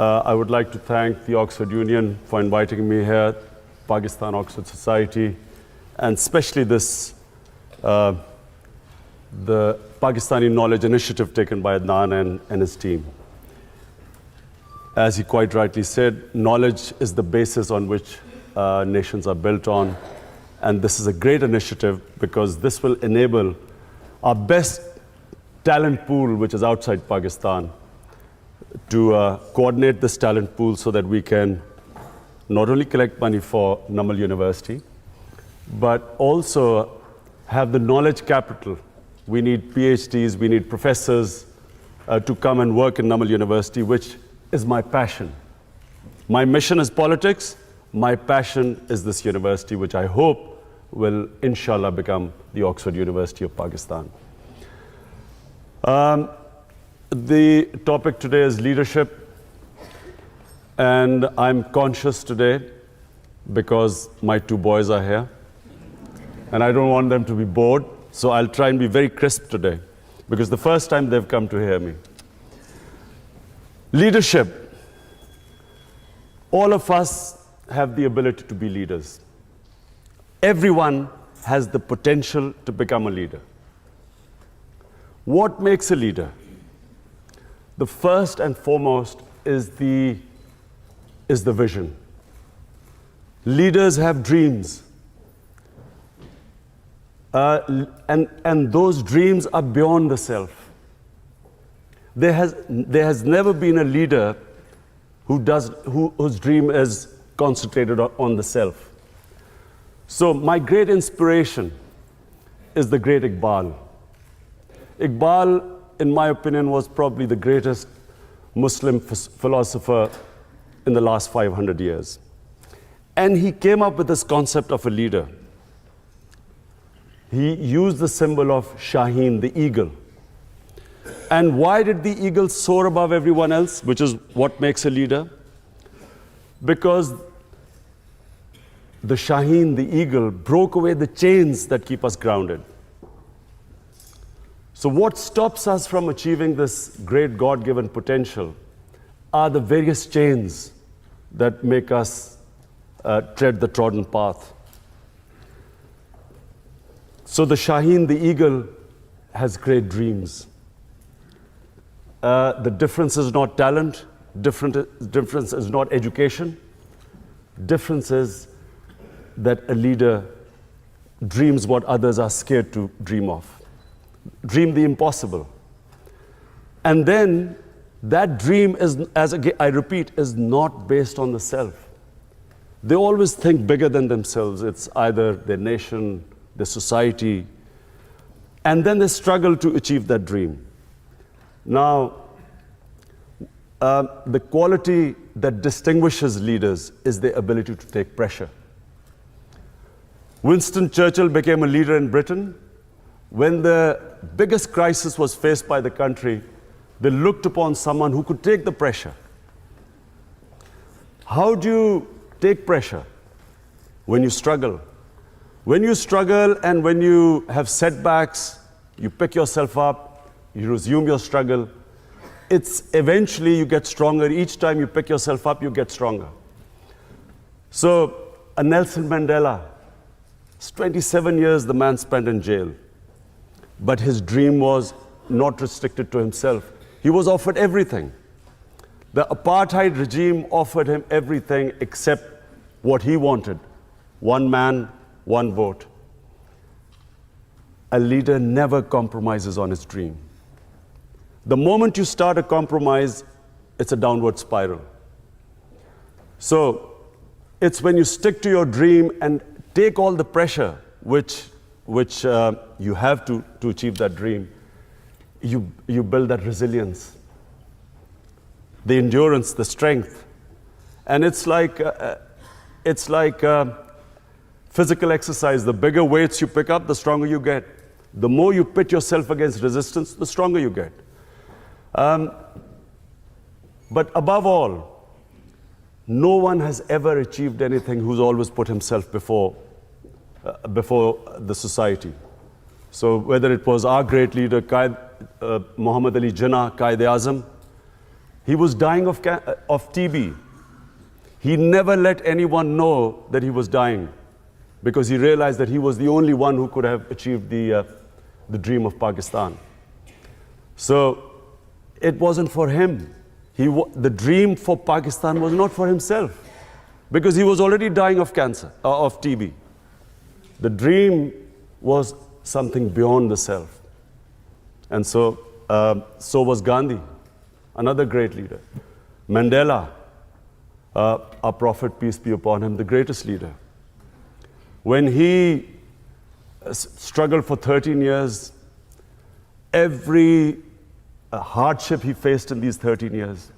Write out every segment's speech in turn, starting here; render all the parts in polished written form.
I would like to thank the Oxford Union for inviting me here, Pakistan Oxford Society, and especially this, the Pakistani Knowledge Initiative taken by Adnan and his team. As he quite rightly said, knowledge is the basis on which nations are built on. And this is a great initiative because this will enable our best talent pool, which is outside Pakistan, to coordinate this talent pool so that we can not only collect money for Namal University, but also have the knowledge capital. We need PhDs, we need professors to come and work in Namal University, which is my passion. My mission is politics. My passion is this university, which I hope will, inshallah, become the Oxford University of Pakistan. The topic today is leadership. And I'm conscious today because my two boys are here. And I don't want them to be bored. So I'll try and be very crisp today because the first time they've come to hear me. Leadership. All of us have the ability to be leaders. Everyone has the potential to become a leader. What makes a leader? The first and foremost is the vision. Leaders have dreams. And those dreams are beyond the self. There has never been a leader whose dream is concentrated on the self. So my great inspiration is the great Iqbal. Iqbal, in my opinion, was probably the greatest Muslim philosopher in the last 500 years. And he came up with this concept of a leader. He used the symbol of Shaheen, the eagle. And why did the eagle soar above everyone else, which is what makes a leader? Because the Shaheen, the eagle, broke away the chains that keep us grounded. So what stops us from achieving this great God-given potential are the various chains that make us tread the trodden path. So the Shaheen, the eagle, has great dreams. The difference is not talent, difference is not education. Difference is that a leader dreams what others are scared to dream of. Dream the impossible. And then that dream is, as I repeat, is not based on the self. They always think bigger than themselves. It's either their nation, their society, and then they struggle to achieve that dream. Now, the quality that distinguishes leaders is their ability to take pressure. Winston Churchill became a leader in Britain. When the biggest crisis was faced by the country, they looked upon someone who could take the pressure. How do you take pressure? When you struggle. When you struggle and when you have setbacks, you pick yourself up, you resume your struggle. It's eventually you get stronger. Each time you pick yourself up, you get stronger. So, a Nelson Mandela, it's 27 years the man spent in jail. But his dream was not restricted to himself. He was offered everything. The apartheid regime offered him everything except what he wanted. One man, one vote. A leader never compromises on his dream. The moment you start a compromise, it's a downward spiral. So it's when you stick to your dream and take all the pressure which you have to achieve that dream, you build that resilience, the endurance, the strength. And it's like physical exercise. The bigger weights you pick up, the stronger you get. The more you pit yourself against resistance, the stronger you get. But above all, no one has ever achieved anything who's always put himself before the society. So whether it was our great leader, Muhammad Ali Jinnah, Qaid-e-Azam, He was dying of TB. He never let anyone know that he was dying because he realized that he was the only one who could have achieved the dream of Pakistan. So it wasn't for him. The dream for Pakistan was not for himself because he was already dying of cancer, of TB. The dream was something beyond the self. And so was Gandhi, another great leader. Mandela, our prophet, peace be upon him, the greatest leader. When he struggled for 13 years, every hardship he faced in these 13 years.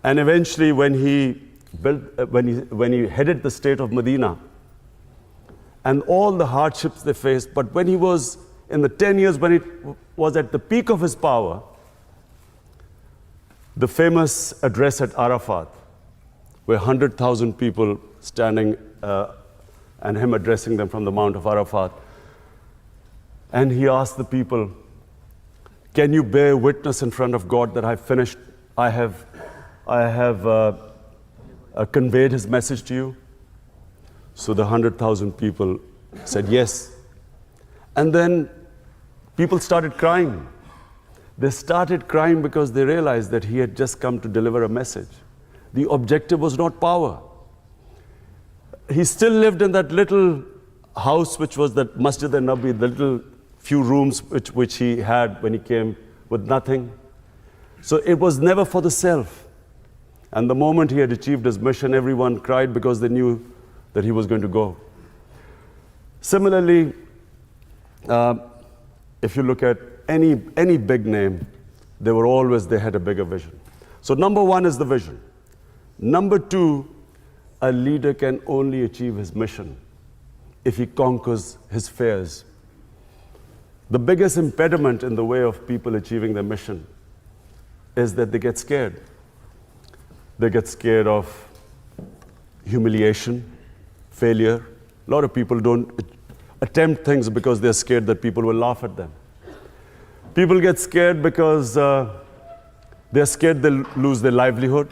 And eventually when he headed the state of Medina, and all the hardships they faced, but when he was in the 10 years when it was at the peak of his power, the famous address at Arafat, where 100,000 people standing and him addressing them from the Mount of Arafat. And he asked the people, can you bear witness in front of God that I have conveyed his message to you? So the 100,000 people said yes. And then people started crying. They started crying because they realized that he had just come to deliver a message. The objective was not power. He still lived in that little house, which was that Masjid al-Nabi, the little few rooms which he had when he came with nothing. So it was never for the self. And the moment he had achieved his mission, everyone cried because they knew that he was going to go. Similarly, if you look at any big name, they had a bigger vision. So number one is the vision. Number two, a leader can only achieve his mission if he conquers his fears. The biggest impediment in the way of people achieving their mission is that they get scared. They get scared of humiliation, failure. A lot of people don't attempt things because they're scared that people will laugh at them. People get scared because they're scared they'll lose their livelihood.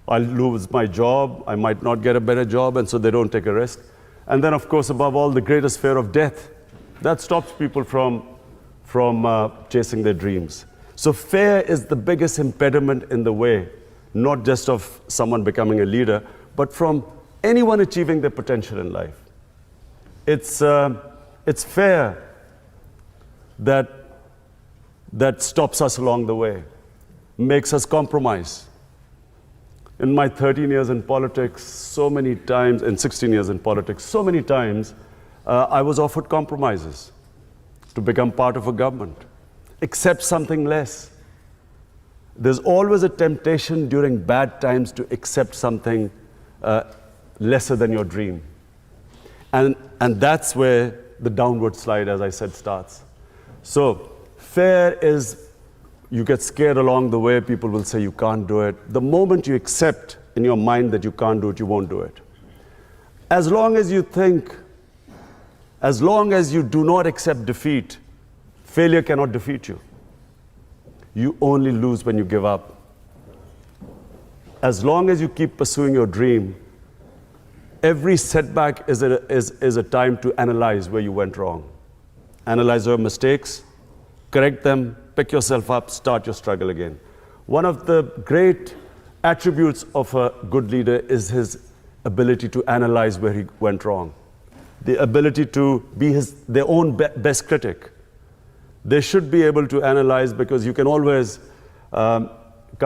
I'll lose my job, I might not get a better job, and so they don't take a risk. And then, of course, above all, the greatest fear of death. That stops people from chasing their dreams. So fear is the biggest impediment in the way, not just of someone becoming a leader, but from anyone achieving their potential in life. It's fear that stops us along the way, makes us compromise. In my 13 years in politics, so many times, in 16 years in politics, so many times, I was offered compromises to become part of a government, accept something less. There's always a temptation during bad times to accept something lesser than your dream. And that's where the downward slide, as I said, starts. So fear is, you get scared along the way, people will say you can't do it. The moment you accept in your mind that you can't do it, you won't do it. As long as you do not accept defeat, failure cannot defeat you. You only lose when you give up. As long as you keep pursuing your dream, every setback is a time to analyze where you went wrong. Analyze your mistakes, correct them, pick yourself up, start your struggle again. One of the great attributes of a good leader is his ability to analyze where he went wrong. The ability to be their own best critic. They should be able to analyze, because you can always come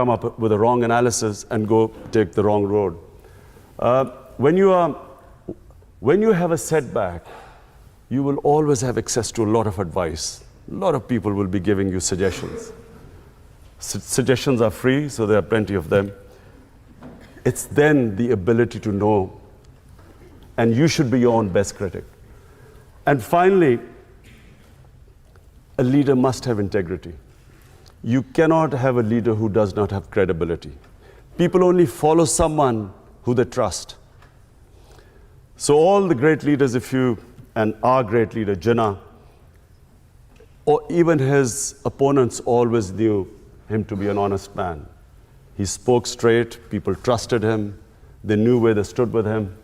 up with a wrong analysis and go take the wrong road. When you have a setback, you will always have access to a lot of advice. A lot of people will be giving you suggestions. Suggestions are free, so there are plenty of them. It's then the ability to know, and you should be your own best critic. And finally, a leader must have integrity. You cannot have a leader who does not have credibility. People only follow someone who they trust. So all the great leaders, and our great leader, Jinnah, or even his opponents always knew him to be an honest man. He spoke straight, people trusted him, they knew where they stood with him.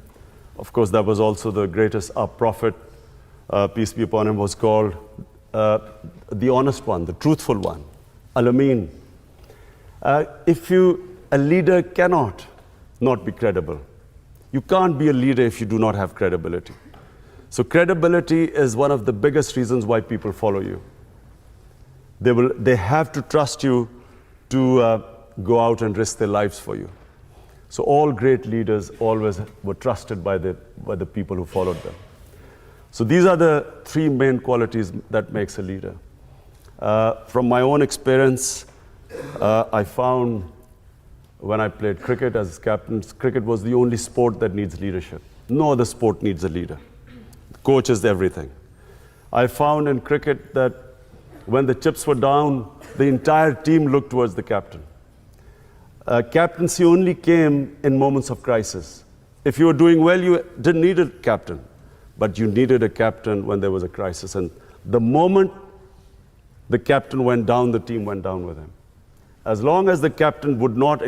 Of course, that was also the greatest, our prophet, peace be upon him, was called the honest one, the truthful one, Al-Amin. A leader cannot not be credible. You can't be a leader if you do not have credibility. So credibility is one of the biggest reasons why people follow you. They have to trust you to go out and risk their lives for you. So all great leaders always were trusted by the people who followed them. So these are the three main qualities that makes a leader. From my own experience, I found when I played cricket as captain, cricket was the only sport that needs leadership. No other sport needs a leader. The coach is everything. I found in cricket that when the chips were down, the entire team looked towards the captain. Captaincy only came in moments of crisis. If you were doing well, you didn't need a captain, but you needed a captain when there was a crisis. And the moment the captain went down, the team went down with him. As long as the captain would not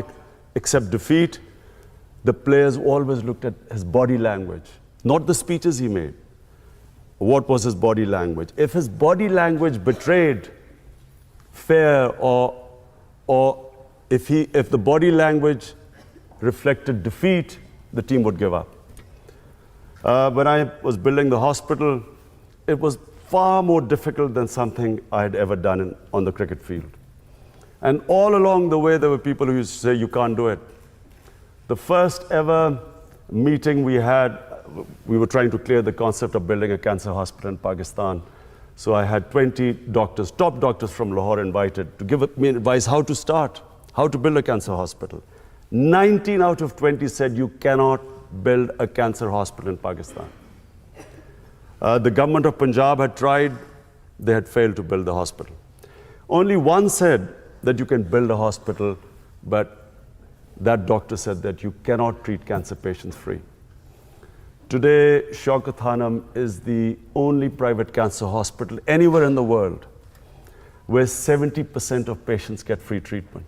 accept defeat, the players always looked at his body language, not the speeches he made. What was his body language? If his body language betrayed fear or if the body language reflected defeat, the team would give up. When I was building the hospital, it was far more difficult than something I had ever done on the cricket field. And all along the way, there were people who used to say, you can't do it. The first ever meeting we had, we were trying to clear the concept of building a cancer hospital in Pakistan. So I had 20 doctors, top doctors from Lahore invited to give me advice how to start, how to build a cancer hospital. 19 out of 20 said you cannot build a cancer hospital in Pakistan. The government of Punjab had tried, they had failed to build the hospital. Only one said that you can build a hospital, but that doctor said that you cannot treat cancer patients free. Today, Shaukat Hanum is the only private cancer hospital anywhere in the world where 70% of patients get free treatment.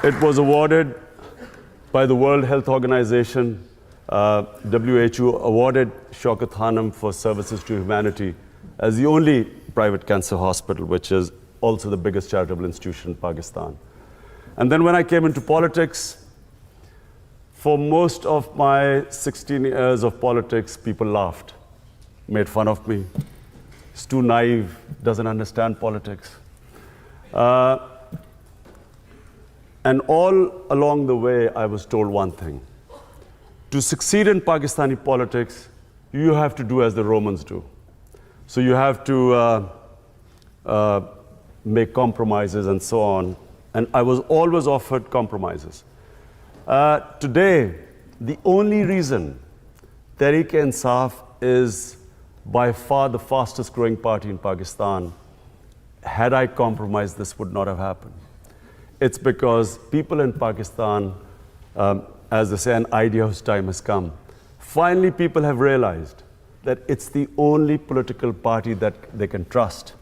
It was awarded by the World Health Organization. WHO awarded Shaukat Hanum for services to humanity as the only private cancer hospital, which is also the biggest charitable institution in Pakistan. And then when I came into politics, for most of my 16 years of politics, people laughed, made fun of me. He's too naive, doesn't understand politics. And all along the way, I was told one thing. To succeed in Pakistani politics, you have to do as the Romans do. So you have to make compromises and so on. And I was always offered compromises. Today, the only reason Tehreek-e-Insaf is by far the fastest growing party in Pakistan, had I compromised, this would not have happened. It's because people in Pakistan, as they say, an idea whose time has come. Finally, people have realized that it's the only political party that they can trust.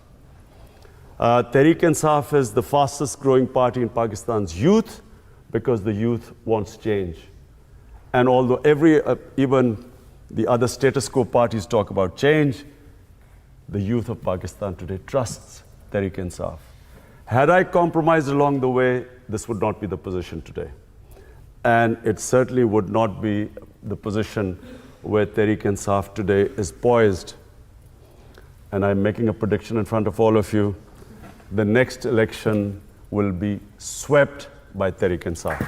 Tehreek-e-Insaf is the fastest growing party in Pakistan's youth because the youth wants change. And although even the other status quo parties talk about change, the youth of Pakistan today trusts Tehreek-e-Insaf. Had I compromised along the way, this would not be the position today. And it certainly would not be the position where Tehreek-e-Insaf today is poised. And I'm making a prediction in front of all of you. The next election will be swept by Tehreek-e-Insaf.